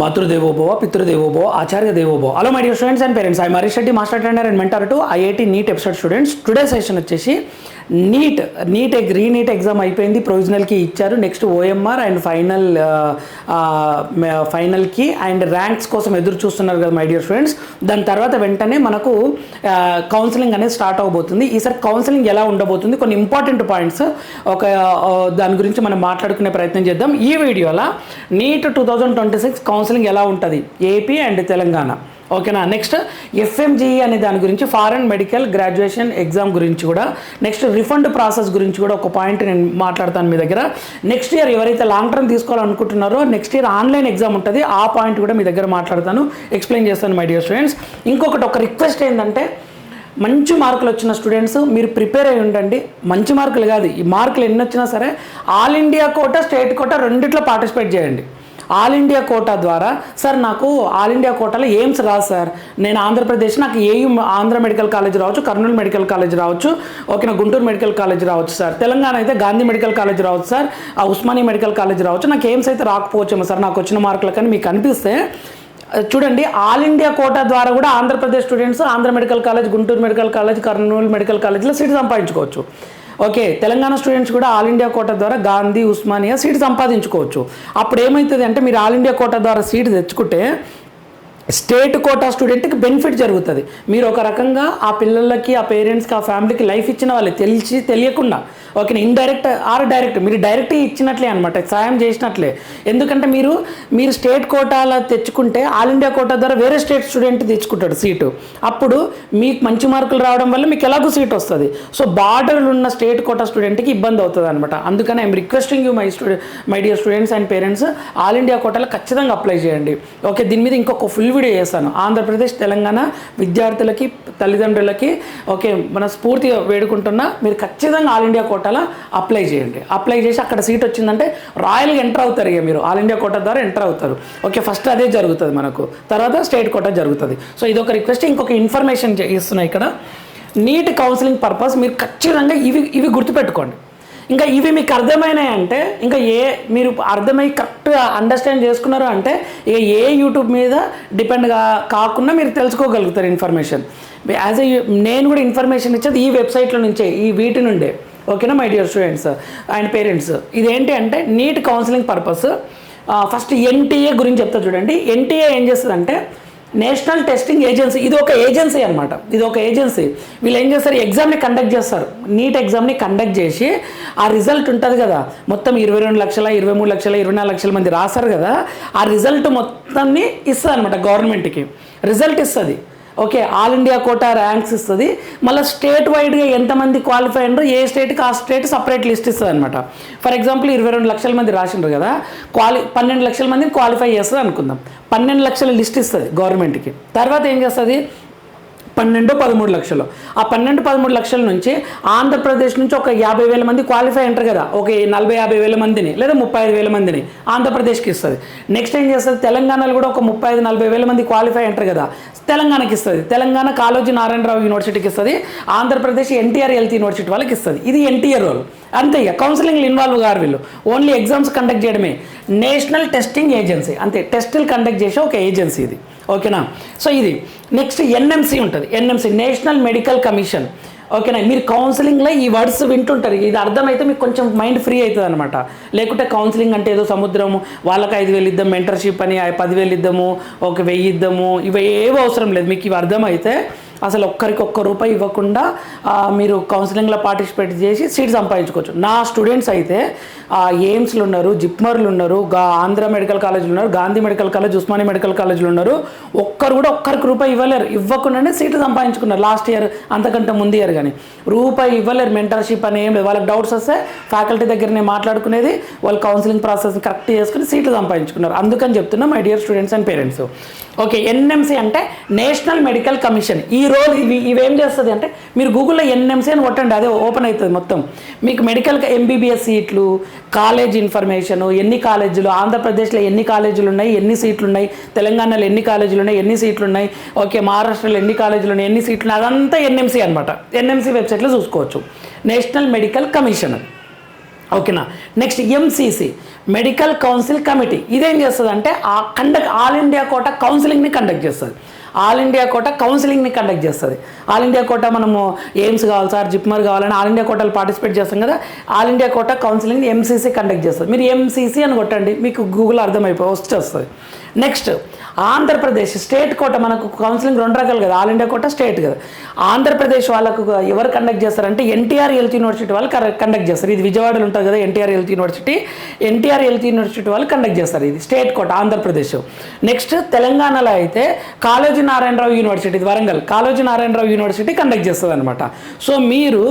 మాతృదేవోభవ పితృదేవోభవ ఆచార్య దేవోభవ. Hello my dear students and parents, I Harish Reddy, master trainer and mentor to IIT NEET episode students. Today session వచ్చేసి re NEET exam అయిపోయింది, ప్రొవిజనల్కి ఇచ్చారు. నెక్స్ట్ ఓఎంఆర్ అండ్ ఫైనల్కి అండ్ ర్యాంక్స్ కోసం ఎదురు చూస్తున్నారు కదా మై డియర్ స్టూడెంట్స్. దాని తర్వాత వెంటనే మనకు కౌన్సిలింగ్ అనేది స్టార్ట్ అవబోతుంది. ఈసారి కౌన్సిలింగ్ ఎలా ఉండబోతుంది, కొన్ని ఇంపార్టెంట్ పాయింట్స్ దాని గురించి మనం మాట్లాడుకునే ప్రయత్నం చేద్దాం ఈ వీడియోలో. నీట్ 2026 కౌన్సిలింగ్ ఎలా ఉంటుంది ఏపీ అండ్ తెలంగాణ, ఓకేనా. నెక్స్ట్ ఎఫ్ఎంజీఈ అనే దాని గురించి, ఫారెన్ మెడికల్ గ్రాడ్యుయేషన్ ఎగ్జామ్ గురించి కూడా, నెక్స్ట్ రిఫండ్ ప్రాసెస్ గురించి కూడా ఒక పాయింట్ నేను మాట్లాడతాను మీ దగ్గర. నెక్స్ట్ ఇయర్ ఎవరైతే లాంగ్ టర్మ్ తీసుకోవాలనుకుంటున్నారో నెక్స్ట్ ఇయర్ ఆన్లైన్ ఎగ్జామ్ ఉంటుంది, ఆ పాయింట్ కూడా మీ దగ్గర మాట్లాడతాను, ఎక్స్ప్లెయిన్ చేస్తాను మై డియర్ స్టూడెంట్స్. ఇంకొకటి ఒక రిక్వెస్ట్ ఏంటంటే, మంచి మార్కులు వచ్చిన స్టూడెంట్స్ మీరు ప్రిపేర్ అయ్యి ఉండండి. మంచి మార్కులు కాదు, ఈ మార్కులు ఎన్ని వచ్చినా సరే all India quota state quota రెండిట్లో పార్టిసిపేట్ చేయండి. ఆల్ ఇండియా కోటా ద్వారా, సార్ నాకు ఆల్ ఇండియా కోటాలో ఎయిమ్స్ రాదు సార్, నేను ఆంధ్రప్రదేశ్, నాకు ఆంధ్ర మెడికల్ కాలేజ్ రావచ్చు, కర్నూలు మెడికల్ కాలేజ్ రావచ్చు, ఓకేనా, గుంటూరు మెడికల్ కాలేజ్ రావచ్చు సార్, తెలంగాణ అయితే గాంధీ మెడికల్ కాలేజ్ రావచ్చు సార్, ఉస్మానియా మెడికల్ కాలేజ్ రావచ్చు, నాకు ఎయిమ్స్ అయితే రాకపోవచ్చేమో సార్ నాకు వచ్చిన మార్కులు కానీ మీకు అనిపిస్తే చూడండి, ఆల్ ఇండియా కోటా ద్వారా కూడా Andhra Pradesh students Andhra medical college, Guntur medical college, Kurnool medical కాలేజ్లో సీట్ సంపాదించుకోవచ్చు. ఓకే, తెలంగాణ స్టూడెంట్స్ కూడా ఆల్ ఇండియా కోటా ద్వారా గాంధీ, ఉస్మానియా సీట్ సంపాదించుకోవచ్చు. అప్పుడు ఏమవుతుంది అంటే, మీరు ఆల్ ఇండియా కోటా ద్వారా సీట్ తెచ్చుకుంటే స్టేట్ కోటా స్టూడెంట్కి బెనిఫిట్ జరుగుతుంది. మీరు ఒక రకంగా ఆ పిల్లలకి, ఆ పేరెంట్స్కి, ఆ ఫ్యామిలీకి లైఫ్ ఇచ్చిన వాళ్ళే, తెలియకుండా, ఓకే, ఇండైరెక్ట్ ఆర్ డైరెక్ట్, మీరు డైరెక్ట్ ఇచ్చినట్లే అనమాట, సాయం చేసినట్లే. ఎందుకంటే మీరు స్టేట్ కోటాలో తెచ్చుకుంటే ఆల్ ఇండియా కోటా ద్వారా వేరే స్టేట్ స్టూడెంట్ తెచ్చుకుంటాడు సీటు, అప్పుడు మీకు మంచి మార్కులు రావడం వల్ల మీకు ఎలాగో సీట్ వస్తుంది. సో బార్డర్లు ఉన్న స్టేట్ కోటా స్టూడెంట్కి ఇబ్బంది అవుతుంది అనమాట. అందుకని I'm requesting you my dear students and parents, all India కోటాలో ఖచ్చితంగా అప్లై చేయండి. ఓకే, దీని మీద ఇంకొక ఫుల్ వీడియో చేస్తాను. ఆంధ్రప్రదేశ్, తెలంగాణ విద్యార్థులకి, తల్లిదండ్రులకి ఓకే మన స్ఫూర్తిగా వేడుకుంటున్నా, మీరు ఖచ్చితంగా ఆల్ ఇండియా కోటాలో అప్లై చేయండి. అప్లై చేసి అక్కడ సీట్ వచ్చిందంటే రాయల్గా ఎంటర్ అవుతారు. ఇక మీరు ఆల్ ఇండియా కోటా ద్వారా ఎంటర్ అవుతారు. ఓకే, ఫస్ట్ అదే జరుగుతుంది మనకు, తర్వాత స్టేట్ కోటా జరుగుతుంది. సో ఇది ఒక రిక్వెస్ట్. ఇంకొక ఇన్ఫర్మేషన్ ఇస్తున్నా ఇక్కడ, నీట్ కౌన్సిలింగ్ పర్పస్ మీరు ఖచ్చితంగా ఇవి గుర్తుపెట్టుకోండి. ఇంకా ఇవి మీకు అర్థమైనాయి అంటే, ఇంకా మీరు అర్థమై కరెక్ట్గా అండర్స్టాండ్ చేసుకున్నారు అంటే, ఇక యూట్యూబ్ మీద డిపెండ్ కాకుండా మీరు తెలుసుకోగలుగుతారు ఇన్ఫర్మేషన్. నేను కూడా ఇన్ఫర్మేషన్ ఇచ్చేది ఈ వెబ్సైట్లో నుంచే, వీటి నుండే, ఓకేనా my dear students and parents. ఇదేంటి అంటే NEET counselling purpose. First NTA గురించి చెప్తా చూడండి. ఎన్టీఏ ఏం చేస్తుందంటే, నేషనల్ టెస్టింగ్ ఏజెన్సీ. ఇది ఒక ఏజెన్సీ అనమాట, ఇది ఒక ఏజెన్సీ. వీళ్ళు ఏం చేస్తారు, ఎగ్జామ్ని కండక్ట్ చేస్తారు. నీట్ ఎగ్జామ్ని కండక్ట్ చేసి ఆ రిజల్ట్ ఉంటుంది కదా, మొత్తం 22 లక్షల, 23 లక్షల, 24 లక్షల మంది రాస్తారు కదా, ఆ రిజల్ట్ మొత్తాన్ని ఇస్తుంది అనమాట గవర్నమెంట్కి. రిజల్ట్ ఇస్తుంది, okay, all India quota ranks ఇస్తుంది. మళ్ళీ స్టేట్ వైడ్గా ఎంతమంది క్వాలిఫై అయినారో ఏ స్టేట్కి ఆ స్టేట్ సపరేట్ లిస్ట్ ఇస్తుంది అనమాట. ఫర్ ఎగ్జాంపుల్ 22 లక్షల మంది రాసిండ్రు కదా, 12 లక్షల మందిని క్వాలిఫై చేస్తుంది అనుకుందాం. 12 లక్షల లిస్ట్ ఇస్తుంది గవర్నమెంట్కి. తర్వాత ఏం చేస్తుంది, 12-13 లక్షలు. ఆ 12-13 లక్షల నుంచి ఆంధ్రప్రదేశ్ నుంచి ఒక 50,000 మంది క్వాలిఫై అంటారు కదా, ఒక 40,000-50,000 మందిని లేదా 35,000 మందిని ఆంధ్రప్రదేశ్కి ఇస్తుంది. నెక్స్ట్ ఏం చేస్తుంది, తెలంగాణలో కూడా ఒక 35,000-40,000 మంది క్వాలిఫై అంటారు కదా, తెలంగాణకి ఇస్తుంది. తెలంగాణ కాళోజీ నారాయణరావు యూనివర్సిటీకి ఇస్తుంది, ఆంధ్రప్రదేశ్ ఎన్టీఆర్ హెల్త్ యూనివర్సిటీ వాళ్ళకి ఇస్తుంది. ఇది ఎన్టీఆర్ రోల్ అంతే. ఇక కౌన్సిలింగ్లో ఇన్వాల్వ్ గారు వీళ్ళు, ఓన్లీ ఎగ్జామ్స్ కండక్ట్ చేయడమే. నేషనల్ టెస్టింగ్ ఏజెన్సీ అంతే, టెస్టులు కండక్ట్ చేసే ఒక ఏజెన్సీ ఇది, ఓకేనా. సో ఇది నెక్స్ట్ ఎన్ఎంసీ ఉంటుంది, ఎన్ఎంసీ నేషనల్ మెడికల్ కమిషన్, ఓకేనా. మీరు కౌన్సిలింగ్లో ఈ వర్డ్స్ వింటుంటారు, ఇది అర్థమైతే మీకు కొంచెం మైండ్ ఫ్రీ అవుతుంది అనమాట. లేకుంటే కౌన్సిలింగ్ అంటే ఏదో సముద్రము, వాళ్ళకి 5,000 ఇద్దాం, మెంటర్షిప్ అని 10,000 ఇద్దాము, ఒక 1,000 ఇద్దాము, ఇవి ఏవో అవసరం లేదు. మీకు ఇవి అర్థమైతే అసలు ఒక్కరికి ₹1 ఇవ్వకుండా మీరు కౌన్సిలింగ్లో పార్టిసిపేట్ చేసి సీట్ సంపాదించుకోవచ్చు. నా స్టూడెంట్స్ అయితే ఎయిమ్స్లు ఉన్నారు, జిప్మర్లు ఉన్నారు, ఆంధ్ర మెడికల్ కాలేజీలు ఉన్నారు, Gandhi medical college, Osmania medical కాలేజీలు ఉన్నారు. ఒక్కరికి ₹1 ఇవ్వలేరు, ఇవ్వకుండానే సీట్లు సంపాదించుకున్నారు లాస్ట్ ఇయర్, అంతకంటే ముందు ఇయర్. కానీ ₹1 ఇవ్వలేరు, మెంటర్షిప్ అని ఏం లేదు. వాళ్ళకి డౌట్స్ వస్తే ఫ్యాకల్టీ దగ్గరనే మాట్లాడుకునేది, వాళ్ళు కౌన్సిలింగ్ ప్రాసెస్ కరెక్ట్ చేసుకుని సీట్లు సంపాదించుకున్నారు. అందుకని చెప్తున్నా my dear students and parents. Okay, NMC అంటే నేషనల్ మెడికల్ కమిషన్. ఈ రోల్ ఇవేం చేస్తుంది అంటే, మీరు గూగుల్లో ఎన్ఎంసీ అని కొట్టండి, అదే ఓపెన్ అవుతుంది మొత్తం. మీకు మెడికల్ ఎంబీబీఎస్ సీట్లు, కాలేజ్ ఇన్ఫర్మేషను, ఎన్ని కాలేజీలు, ఆంధ్రప్రదేశ్లో ఎన్ని కాలేజీలు ఉన్నాయి, ఎన్ని సీట్లు ఉన్నాయి, తెలంగాణలో ఎన్ని కాలేజీలు ఉన్నాయి, ఎన్ని సీట్లు ఉన్నాయి, ఓకే, మహారాష్ట్రలో ఎన్ని కాలేజీలు ఉన్నాయి, ఎన్ని సీట్లు ఉన్నాయి, అదంతా ఎన్ఎంసీ అనమాట. ఎన్ఎంసీ వెబ్సైట్లో చూసుకోవచ్చు. నేషనల్ మెడికల్ కమిషన్, ఓకేనా. Next MCC, Medical Council Committee. ఇదేం చేస్తుంది అంటే ఆల్ ఇండియా కోటా కౌన్సిలింగ్ని కండక్ట్ చేస్తుంది. ఆల్ ఇండియా కోటా కౌన్సిలింగ్ని కండక్ట్ చేస్తుంది. ఆల్ ఇండియా కోటా మనము ఎయిమ్స్ కావాలి సార్, జిప్మర్ కావాలని ఆల్ ఇండియా కోటాలు పార్టిసిపేట్ చేస్తాం కదా, all India quota counselling MCC conduct చేస్తుంది. మీరు ఎంసీసీ అని కొట్టండి, మీకు గూగుల్ వస్తుంది. Next Andhra Pradesh state quota. మనకు కౌన్సిలింగ్ 2 రకాలు కదా, ఆల్ ఇండియా కోట, స్టేట్ కదా. ఆంధ్రప్రదేశ్ వాళ్ళకు ఎవరు కండక్ట్ చేస్తారంటే ఎన్టీఆర్ హెల్త్ యూనివర్సిటీ వాళ్ళు కండక్ట్ చేస్తారు. ఇది విజయవాడలో ఉంటుంది కదా NTR health university. NTR health university వాళ్ళు కండక్ట్ చేస్తారు. ఇది స్టేట్ కోట ఆంధ్రప్రదేశ్. నెక్స్ట్ తెలంగాణలో అయితే కాళోజీ నారాయణరావు యూనివర్సిటీ, ఇది వరంగల్, కాళోజీ నారాయణరావు యూనివర్సిటీ కండక్ట్ చేస్తుంది అనమాట. సో మీరు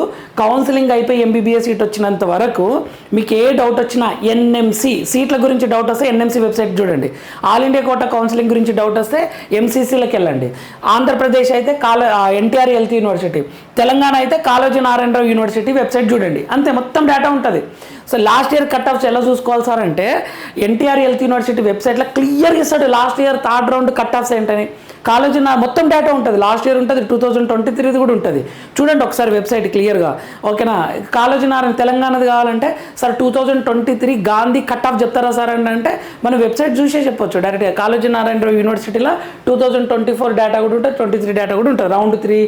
కౌన్సిలింగ్ అయిపోయి ఎంబీబీఎస్ సీట్ వచ్చినంత వరకు మీకు ఏ డౌట్ వచ్చినా ఎన్ఎంసీ సీట్ల గురించి డౌట్ వస్తే ఎన్ఎంసీ వెబ్సైట్ చూడండి. ఆల్ ఇండియా కోటా కౌన్సిలింగ్ గురించి డౌట్ వస్తే ఎంసీసీలకు వెళ్ళండి. ఆంధ్రప్రదేశ్ అయితే ఎన్టీఆర్ హెల్త్ యూనివర్సిటీ, తెలంగాణ అయితే కాళోజీ నారాయణరావు యూనివర్సిటీ వెబ్సైట్ చూడండి. అంతే, మొత్తం డేటా ఉంటుంది. So last year cut offs ఎలా చూసుకోవాలి సార్ అంటే ఎన్టీఆర్ హెల్త్ యూనివర్సిటీ వెబ్సైట్లో క్లియర్గా ఇస్తాడు last year third round cut offs ఏంటని. కాలేజీ మొత్తం డేటా ఉంటుంది, లాస్ట్ ఇయర్ ఉంటుంది, 2023 కూడా ఉంటుంది. చూడండి ఒకసారి వెబ్సైట్ క్లియర్గా. ఓకేనా. కాలేజీ నారాయణ తెలంగాణది కావాలంటే సార్ 2023 గాంధీ కట్ ఆఫ్ చెప్తారా సార్ అంటే మనం వెబ్సైట్ చూసే చెప్పొచ్చు డైరెక్ట్గా. కాళోజీ నారాయణరావు యూనివర్సిటీలో 2024 డేటా కూడా ఉంటుంది, 23 డేటా కూడా ఉంటుంది. రౌండ్ 3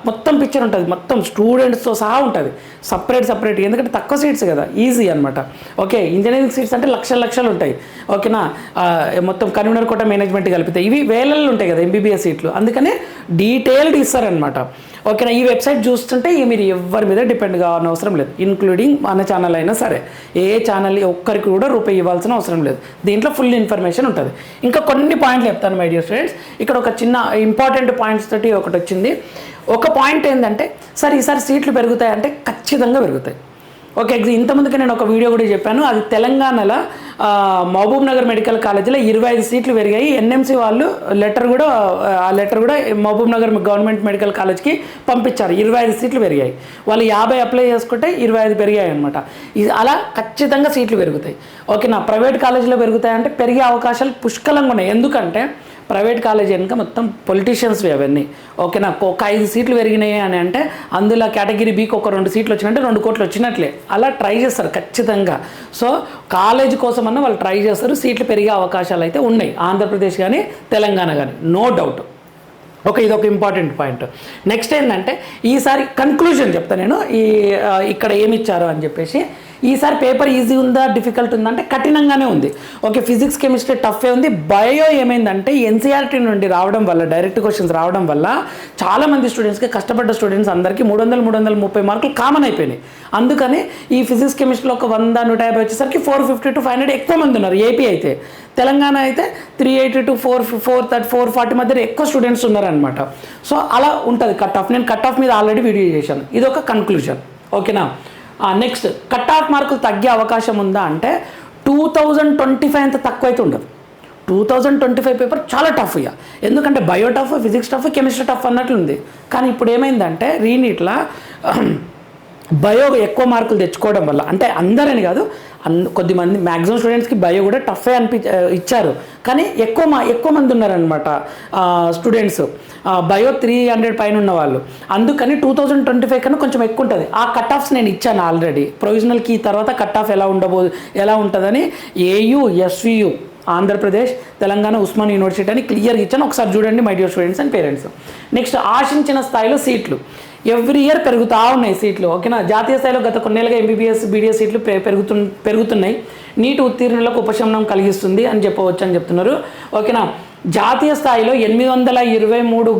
మొత్తం పిక్చర్ ఉంటుంది, మొత్తం స్టూడెంట్స్తో సహా ఉంటుంది. సపరేట్, ఎందుకంటే తక్కువ సీట్స్ కదా, ఈజీ అనమాట. ఓకే, ఇంజనీరింగ్ సీట్స్ అంటే లక్షలు ఉంటాయి. ఓకేనా. మొత్తం కన్వీనర్ కోటా మేనేజ్మెంట్ కలిపితే ఇవి వేలల్లో ఉంటాయి కదా ఎంబీబీఎస్ సీట్లు, అందుకనే డీటెయిల్డ్ ఇస్తారనమాట. ఓకేనా. ఈ వెబ్సైట్ చూస్తుంటే మీరు ఎవరి మీద డిపెండ్ కావాల్సిన అవసరం లేదు, ఇంక్లూడింగ్ మన ఛానల్ అయినా సరే. ఏ ఛానల్ ఒక్కరికి కూడా రూపాయి ఇవ్వాల్సిన అవసరం లేదు, దీంట్లో ఫుల్ ఇన్ఫర్మేషన్ ఉంటుంది. ఇంకా కొన్ని పాయింట్లు చెప్తాను మై డియర్ ఫ్రెండ్స్. ఇక్కడ ఒక చిన్న ఇంపార్టెంట్ పాయింట్స్ తోటి ఒకటి వచ్చింది. ఒక పాయింట్ ఏంటంటే సార్ ఈసారి సీట్లు పెరుగుతాయంటే ఖచ్చితంగా పెరుగుతాయి. ఓకే, ఇంతకుముందుకే నేను ఒక వీడియో కూడా చెప్పాను. అది తెలంగాణలో మహబూబ్ నగర్ మెడికల్ కాలేజీలో 25 సీట్లు పెరిగాయి. ఎన్ఎంసీ వాళ్ళు లెటర్ కూడా మహబూబ్ నగర్ గవర్నమెంట్ మెడికల్ కాలేజ్కి పంపించారు. 25 సీట్లు పెరిగాయి. వాళ్ళు 50 అప్లై చేసుకుంటే 25 పెరిగాయి అనమాట. అలా ఖచ్చితంగా సీట్లు పెరుగుతాయి. ఓకేనా. ప్రైవేట్ కాలేజీలో పెరుగుతాయంటే పెరిగే అవకాశాలు పుష్కలంగా ఉన్నాయి. ఎందుకంటే ప్రైవేట్ కాలేజ్ కనుక మొత్తం పొలిటీషియన్స్వి అవన్నీ. ఓకేనా. ఒక 5 సీట్లు పెరిగినాయి అని అంటే అందులో కేటగిరీ బీకి ఒక 2 సీట్లు వచ్చినట్టే 2 కోట్లు వచ్చినట్లే. అలా ట్రై చేస్తారు ఖచ్చితంగా. సో కాలేజ్ కోసమన్నా వాళ్ళు ట్రై చేస్తారు. సీట్లు పెరిగే అవకాశాలు అయితే ఉన్నాయి, ఆంధ్రప్రదేశ్ కానీ తెలంగాణ కానీ, నో డౌట్. ఓకే, ఇది ఒక ఇంపార్టెంట్ పాయింట్. నెక్స్ట్ ఏంటంటే ఈసారి కన్క్లూజన్ చెప్తాను నేను, ఇక్కడ ఏమి ఇచ్చారు అని చెప్పేసి. ఈసారి పేపర్ ఈజీ ఉందా డిఫికల్ట్ ఉందా అంటే కఠినంగానే ఉంది. ఓకే, ఫిజిక్స్ కెమిస్ట్రీ టఫే ఉంది. బయో ఏమైందంటే ఎన్సీఆర్టీ నుండి రావడం వల్ల, డైరెక్ట్ క్వశ్చన్స్ రావడం వల్ల చాలామంది స్టూడెంట్స్కి, కష్టపడ్డ స్టూడెంట్స్ అందరికీ 330 మార్కులు కామన్ అయిపోయినాయి. అందుకని ఈ ఫిజిక్స్ కెమిస్ట్రీలో ఒక 100-150 వచ్చేసరికి 450 to 500 ఎక్కువ మంది ఉన్నారు. ఏపీ అయితే, తెలంగాణ అయితే 380 to 440 మధ్య ఎక్కువ స్టూడెంట్స్ ఉన్నారనమాట. సో అలా ఉంటుంది కట్ ఆఫ్. నేను కట్ ఆఫ్ మీద ఆల్రెడీ వీడియో చేశాను. ఇది ఒక కన్క్లూజన్. ఓకేనా. నెక్స్ట్ కట్ ఆఫ్ మార్కులు తగ్గే అవకాశం ఉందా అంటే 2025 అంత తక్కువ అయితే ఉండదు. 2025 పేపర్ చాలా టఫ్ ఇక, ఎందుకంటే bio tough, physics tough, chemistry tough అన్నట్లుంది. కానీ ఇప్పుడు ఏమైందంటే రీనీట్లా బయో ఎక్కువ మార్కులు తెచ్చుకోవడం వల్ల, అంటే అందరని కాదు, కొద్దిమంది మ్యాక్సిమం స్టూడెంట్స్కి బయో కూడా టఫే ఇచ్చారు. కానీ ఎక్కువ మంది ఉన్నారనమాట స్టూడెంట్స్, బయో 300 పైన ఉన్న వాళ్ళు. అందుకని 2025 కన్నా కొంచెం ఎక్కువ ఉంటుంది. ఆ కట్ ఆఫ్స్ నేను ఇచ్చాను ఆల్రెడీ. ప్రొవిజనల్కి తర్వాత కట్ ఆఫ్ ఎలా ఉంటుందని AU, SVU, Andhra Pradesh, Telangana, Osmania university అని క్లియర్గా ఇచ్చాను. ఒకసారి చూడండి my dear students and parents. Next ఆశించిన స్థాయిలో సీట్లు ఎవ్రీ ఇయర్ పెరుగుతూ ఉన్నాయి సీట్లు. ఓకేనా. జాతీయ స్థాయిలో గత కొన్నేళ్ళుగా ఎంబీబీఎస్, బీడీఎస్ సీట్లు పెరుగుతున్నాయి. నీటి ఉత్తీర్ణులకు ఉపశమనం కలిగిస్తుంది అని చెప్తున్నారు. ఓకేనా. జాతీయ స్థాయిలో 823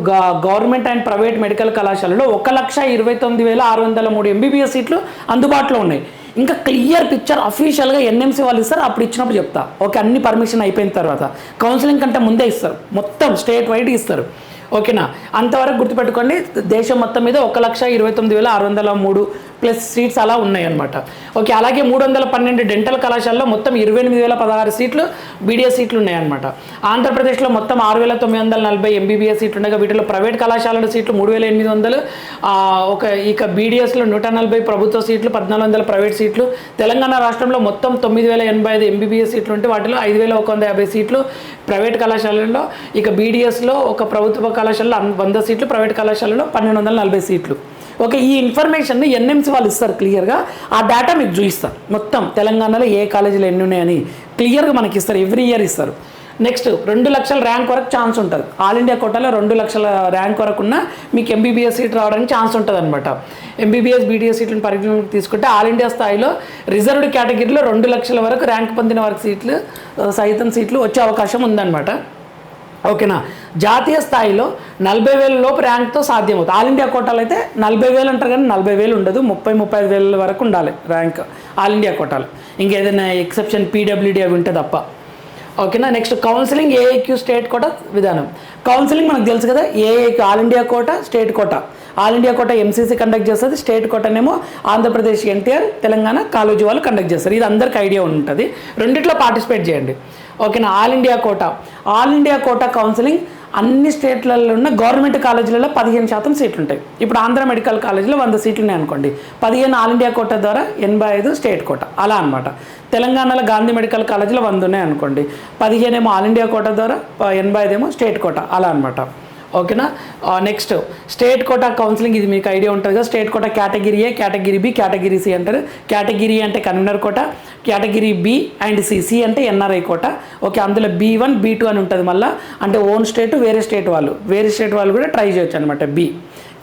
గవర్నమెంట్ అండ్ ప్రైవేట్ మెడికల్ కళాశాలలో 1,29,603 ఎంబీబీఎస్ సీట్లు అందుబాటులో ఉన్నాయి. ఇంకా క్లియర్ పిక్చర్ అఫీషియల్గా ఎన్ఎంసీ వాళ్ళు ఇస్తారు, అప్పుడు ఇచ్చినప్పుడు చెప్తా. ఓకే, అన్ని పర్మిషన్ అయిపోయిన తర్వాత, కౌన్సిలింగ్ కంటే ముందే ఇస్తారు, మొత్తం స్టేట్ వైడ్ ఇస్తారు. ఓకేనా. అంతవరకు గుర్తుపెట్టుకోండి. దేశం మొత్తం మీద 1,29,603 ప్లస్ సీట్స్ అలా ఉన్నాయన్నమాట. ఓకే, అలాగే 312 డెంటల్ కళాశాలలో మొత్తం 28,016 సీట్లు బీడీఎస్ సీట్లు ఉన్నాయన్నమాట. ఆంధ్రప్రదేశ్లో మొత్తం 6,940 ఎంబీబీఎస్ సీట్లు ఉండగా వీటిలో ప్రైవేట్ కళాశాలల సీట్లు 3,800, ఇక బీడీఎస్లో 140 ప్రభుత్వ సీట్లు, 1,400 ప్రైవేట్ సీట్లు. తెలంగాణ రాష్ట్రంలో మొత్తం 9,085 ఎంబీబీఎస్ సీట్లు ఉంటే వాటిలో 5,150 సీట్లు ప్రైవేట్ కళాశాలల్లో, ఇక బీడీఎస్లో ఒక ప్రభుత్వ కళాశాలలో 100 సీట్లు, ప్రైవేట్ కళాశాలలో 1,240 సీట్లు. ఓకే, ఈ ఇన్ఫర్మేషన్ ఎన్ఎంసీ వాళ్ళు ఇస్తారు క్లియర్గా. ఆ డేటా మీకు చూపిస్తారు మొత్తం తెలంగాణలో ఏ కాలేజీలు ఎన్ని ఉన్నాయని క్లియర్గా మనకి ఇస్తారు, ఎవ్రీ ఇయర్ ఇస్తారు. నెక్స్ట్ 2 లక్షల ర్యాంక్ వరకు ఛాన్స్ ఉంటుంది. ఆల్ ఇండియా కోటాలో 2 లక్షల ర్యాంక్ వరకు ఉన్న మీకు ఎంబీబీఎస్ సీట్ రావడానికి ఛాన్స్ ఉంటుంది అనమాట. ఎంబీబీఎస్ బీడీఎస్ సీట్లను పరిగణలోకి తీసుకుంటే ఆల్ ఇండియా స్థాయిలో రిజర్వ్డ్ కేటగిరీలో 2 లక్షల వరకు ర్యాంక్ పొందిన వరకు సీట్లు సైతం సీట్లు వచ్చే అవకాశం ఉందన్నమాట. ఓకేనా, జాతీయ స్థాయిలో 40,000 లోపు ర్యాంక్తో సాధ్యమవుతుంది. ఆల్ ఇండియా కోటాలో అయితే 40,000 అంటారు కానీ 40,000 ఉండదు, 30,000-35,000 వరకు ఉండాలి ర్యాంక్ ఆల్ ఇండియా కోటాలో, ఇంకేదైనా ఎక్సెప్షన్ పీడబ్ల్యూడీ అవి ఉంటే తప్ప. ఓకేనా, next counselling AIQ state quota విధానం. కౌన్సిలింగ్ మనకు తెలుసు కదా, AIQ all India quota, state quota. All India quota MCC conduct చేస్తుంది, స్టేట్ కోటానేమో ఆంధ్రప్రదేశ్ ఎన్టీఆర్ తెలంగాణ కాలేజీ వాళ్ళు కండక్ట్ చేస్తారు. ఇది అందరికి ఐడియా ఉంటుంది, రెండిట్లో పార్టిసిపేట్ చేయండి. ఓకేనా, ఆల్ ఇండియా కోటా కౌన్సిలింగ్ అన్ని స్టేట్లలో ఉన్న గవర్నమెంట్ కాలేజీలలో 15% సీట్లు ఉంటాయి. ఇప్పుడు ఆంధ్ర మెడికల్ కాలేజీలో 100 సీట్లు ఉన్నాయి అనుకోండి, 15 ఆల్ ఇండియా కోటా ద్వారా 85 స్టేట్ కోటా అలా అనమాట. తెలంగాణలో గాంధీ మెడికల్ కాలేజీలో 100 ఉన్నాయి అనుకోండి, 15 ఏమో ఆల్ ఇండియా కోటా ద్వారా 85 ఏమో స్టేట్ కోటా అలా అనమాట. ఓకేనా, నెక్స్ట్ స్టేట్ కోటా కౌన్సిలింగ్, ఇది మీకు ఐడియా ఉంటుంది కదా. State quota category A, category B, category C అంటారు. కేటగిరీ అంటే convener quota, category B and C అంటే ఎన్ఆర్ఐ కోటా. ఓకే, అందులో B1 B2 అని ఉంటుంది మళ్ళీ, అంటే ఓన్ స్టేట్ వేరే స్టేట్ వాళ్ళు కూడా ట్రై చేయొచ్చు అనమాట. బి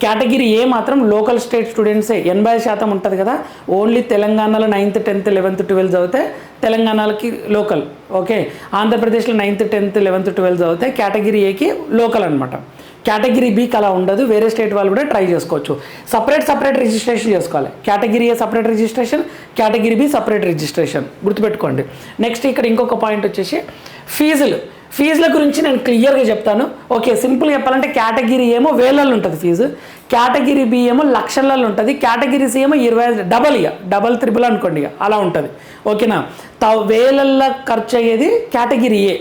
కేటగిరీ ఏ మాత్రం లోకల్ స్టేట్ స్టూడెంట్సే 80% ఉంటుంది కదా. ఓన్లీ తెలంగాణలో 9th 10th 11th 12th చదివితే తెలంగాణకి లోకల్. ఓకే, ఆంధ్రప్రదేశ్లో 9th 10th 11th 12th చదివితే కేటగిరీ ఏకి లోకల్ అనమాట. కేటగిరీ బికి అలా ఉండదు, వేరే స్టేట్ వాళ్ళు కూడా ట్రై చేసుకోవచ్చు. సపరేట్ రిజిస్ట్రేషన్ చేసుకోవాలి. Category A separate registration, category be separate registration, గుర్తుపెట్టుకోండి. నెక్స్ట్ ఇక్కడ ఇంకొక పాయింట్ వచ్చేసి ఫీజుల గురించి నేను క్లియర్గా చెప్తాను. ఓకే, సింపుల్గా చెప్పాలంటే కేటగిరీ ఏమో వేలల్లో ఉంటుంది ఫీజు, కేటగిరీ బి ఏమో లక్షలలో ఉంటుంది, కేటగిరీ సి ఏమో 25 డబల్ త్రిబుల్ అనుకోండి అలా ఉంటుంది. ఓకేనా, వేలల్లో ఖర్చు అయ్యేది కేటగిరీ ఏ,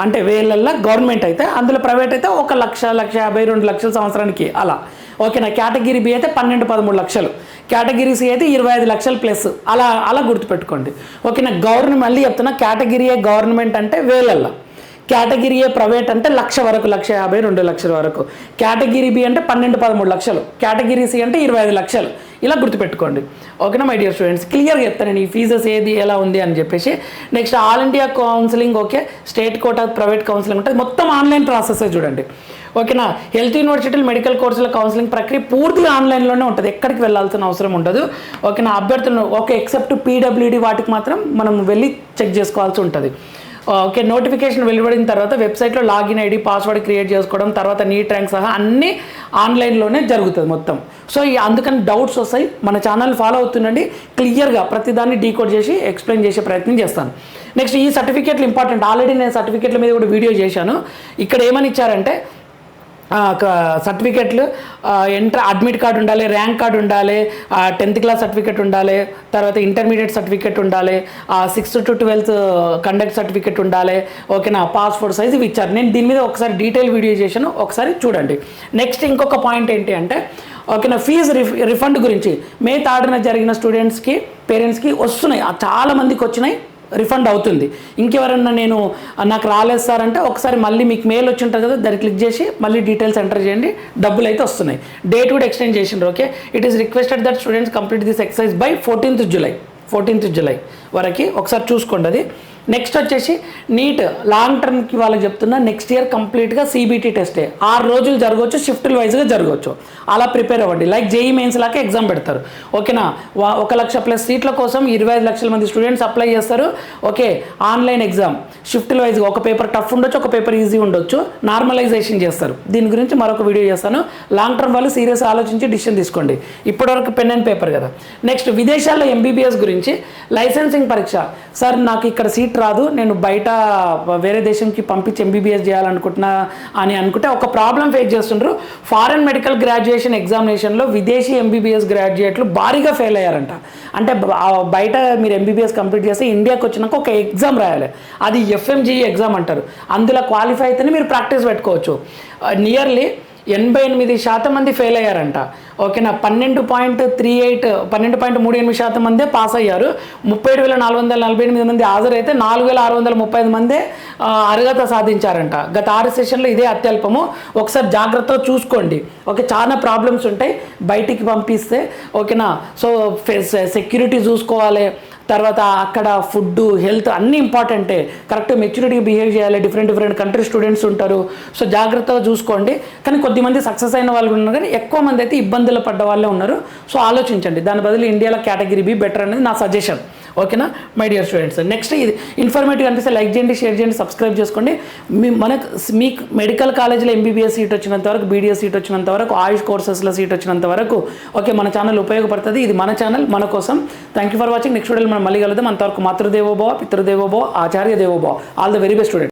అంటే వేలల్లో గవర్నమెంట్ అయితే, అందులో ప్రైవేట్ అయితే 1 లక్ష, 1,50,000, 2 లక్షల సంవత్సరానికి అలా. ఓకేనా, కేటగిరీ బి అయితే 12-13 లక్షలు, కేటగిరీ సి అయితే 25 లక్షలు ప్లస్ అలా గుర్తుపెట్టుకోండి. ఓకేనా, మళ్ళీ చెప్తున్నా, కేటగిరీ ఏ గవర్నమెంట్ అంటే వేలల్లో, కేటగిరీ ఏ ప్రైవేట్ అంటే 1,00,000 వరకు, 1,50,000, 2 లక్షల వరకు, కేటగిరీ బి అంటే 12-13 లక్షలు, కేటగిరీ సి అంటే 25 లక్షలు, ఇలా గుర్తుపెట్టుకోండి. ఓకేనా మై డియర్ స్టూడెంట్స్, క్లియర్గా చెప్తాను నేను ఈ ఫీజెస్ ఏది ఎలా ఉంది అని చెప్పేసి. Next all India counselling, okay, state quota private counselling ఉంటుంది, మొత్తం ఆన్లైన్ ప్రాసెస్ చూడండి. ఓకేనా, హెల్త్ యూనివర్సిటీలు మెడికల్ కోర్సుల కౌన్సిలింగ్ ప్రక్రియ పూర్తిగా ఆన్లైన్లోనే ఉంటుంది, ఎక్కడికి వెళ్ళాల్సిన అవసరం ఉండదు. ఓకేనా, అభ్యర్థులు ఓకే ఎక్సెప్ట్ పీడబ్ల్యూడీ వాటికి మాత్రం మనం వెళ్ళి చెక్ చేసుకోవాల్సి ఉంటుంది. ఓకే, నోటిఫికేషన్ వెలువడిన తర్వాత వెబ్సైట్లో లాగిన్ ఐడి పాస్వర్డ్ క్రియేట్ చేసుకోవడం, తర్వాత నీట్ ర్యాంక్ సహా అన్నీ ఆన్లైన్లోనే జరుగుతుంది మొత్తం. సో అందుకని డౌట్స్ వస్తాయి, మన ఛానల్ ఫాలో అవుతుండండి, క్లియర్గా ప్రతిదాన్ని డీకోడ్ చేసి ఎక్స్ప్లెయిన్ చేసే ప్రయత్నం చేస్తాను. నెక్స్ట్ ఈ సర్టిఫికేట్లు ఇంపార్టెంట్, ఆల్రెడీ నేను సర్టిఫికేట్ల మీద కూడా వీడియో చేశాను. ఇక్కడ ఏమని ఇచ్చారంటే సర్టిఫికెట్లు అడ్మిట్ కార్డు ఉండాలి, ర్యాంక్ కార్డు ఉండాలి, 10th క్లాస్ సర్టిఫికెట్ ఉండాలి, తర్వాత ఇంటర్మీడియట్ సర్టిఫికెట్ ఉండాలి, 6th to 12th conduct certificate ఉండాలి. ఓకేనా, పాస్పోర్ట్ సైజ్ ఇవి ఇచ్చారు. నేను దీని మీద ఒకసారి డీటెయిల్ వీడియో చేశాను, ఒకసారి చూడండి. నెక్స్ట్ ఇంకొక పాయింట్ ఏంటి అంటే, ఓకేనా, ఫీజు రిఫండ్ గురించి మే 3rd జరిగిన స్టూడెంట్స్కి పేరెంట్స్కి వస్తున్నాయి, చాలా మందికి వచ్చినాయి, రిఫండ్ అవుతుంది. ఇంకెవరన్నా నాకు రాలేదు సార్ అంటే ఒకసారి మళ్ళీ మీకు మెయిల్ వచ్చి ఉంటుంది కదా, దాన్ని క్లిక్ చేసి మళ్ళీ డీటెయిల్స్ ఎంటర్ చేయండి, డబ్బులు అయితే వస్తున్నాయి. డేట్ కూడా ఎక్స్టెండ్ చేసిండ్రు. Okay, it is requested that students complete this exercise by 14th July వరకు ఒకసారి చూసుకోండి అది. నెక్స్ట్ వచ్చేసి నీట్ లాంగ్ టర్మ్కి వాళ్ళకి చెప్తున్నా, నెక్స్ట్ ఇయర్ కంప్లీట్గా CBT టెస్టే, 6 రోజులు జరగవచ్చు, షిఫ్ట్ల వైజ్గా జరగవచ్చు, అలా ప్రిపేర్ అవ్వండి. లైక్ JEE మెయిన్స్ లాగా ఎగ్జామ్ పెడతారు. ఓకేనా, 1 లక్ష ప్లస్ సీట్ల కోసం 25 లక్షల మంది స్టూడెంట్స్ అప్లై చేస్తారు. ఓకే, ఆన్లైన్ ఎగ్జామ్ షిఫ్ట్ల వైజ్గా, ఒక పేపర్ టఫ్ ఉండొచ్చు, ఒక పేపర్ ఈజీ ఉండొచ్చు, నార్మలైజేషన్ చేస్తారు. దీని గురించి మరొక వీడియో చేస్తాను. లాంగ్ టర్మ్ వాళ్ళు సీరియస్ ఆలోచించి డిసిషన్ తీసుకోండి, ఇప్పటివరకు పెన్ అండ్ పేపర్ కదా. నెక్స్ట్ విదేశాల్లో MBBS గురించి లైసెన్సింగ్ పరీక్ష. సార్ నాకు ఇక్కడ సీట్ రాదు, నేను బయట వేరే దేశంకి పంపించి MBBS చేయాలనుకుంటున్నా అని అనుకుంటే ఒక ప్రాబ్లం ఫేస్ చేస్తుండ్రు. ఫారెన్ మెడికల్ గ్రాడ్యుయేషన్ ఎగ్జామినేషన్లో విదేశీ MBBS గ్రాడ్యుయేట్లు భారీగా ఫెయిల్ అయ్యారంట. అంటే బయట మీరు MBBS కంప్లీట్ చేస్తే ఇండియాకి వచ్చినాక ఒక ఎగ్జామ్ రాయాలి, అది FMGE ఎగ్జామ్ అంటారు. అందులో క్వాలిఫై అయితేనే మీరు ప్రాక్టీస్ పెట్టుకోవచ్చు. నియర్లీ 88% మంది ఫెయిల్ అయ్యారంట. ఓకేనా, 12.38 మందే పాస్ అయ్యారు. 37,448 మంది హాజరైతే 4,635 మందే అర్హత సాధించారంట. గత 6 సెషన్లో ఇదే అత్యల్పము. ఒకసారి జాగ్రత్తగా చూసుకోండి. ఓకే, చాలా ప్రాబ్లమ్స్ ఉంటాయి బయటికి పంపిస్తే. ఓకేనా, సో సెక్యూరిటీ చూసుకోవాలి, తర్వాత అక్కడ ఫుడ్, హెల్త్ అన్నీ ఇంపార్టెంటే. కరెక్ట్ మెచ్యూరిటీగా బిహేవ్ చేయాలి. డిఫరెంట్ కంట్రీ స్టూడెంట్స్ ఉంటారు. సో జాగ్రత్తగా చూసుకోండి. కానీ కొద్దిమంది సక్సెస్ అయిన వాళ్ళు ఉన్నారు, కానీ ఎక్కువ మంది అయితే ఇబ్బందులు పడ్డ వాళ్ళే ఉన్నారు. సో ఆలోచించండి. దాని బదులు ఇండియాలో కేటగిరీ బి బెటర్ అనేది నా సజెషన్. ఓకేనా మై డియర్ స్టూడెంట్స్, నెక్స్ట్ ఇది ఇన్ఫర్మేటివ్ అనిపిస్తే లైక్ చేయండి, షేర్ చేయండి, సబ్స్క్రైబ్ చేసుకోండి. మీకు మెడికల్ కాలేజ్లో ఎంబీబీఎస్ సీట్ వచ్చినంత వరకు, బీడీఎస్ సీట్ వచ్చినంత వరకు, ఆయుష్ కోర్సెస్లో సీట్ వచ్చినంత వరకు ఓకే మన ఛానల్ ఉపయోగపడుతుంది. ఇది మన ఛానల్, మన కోసం. Thank you for watching. నెక్స్ట్ వీడియోలో మనం మళ్ళీ కలుద్దాం. అంతవరకు మాతృదేవోభవ, పితృదేవోభవ, ఆచార్య దేవోభవ. All the very best student.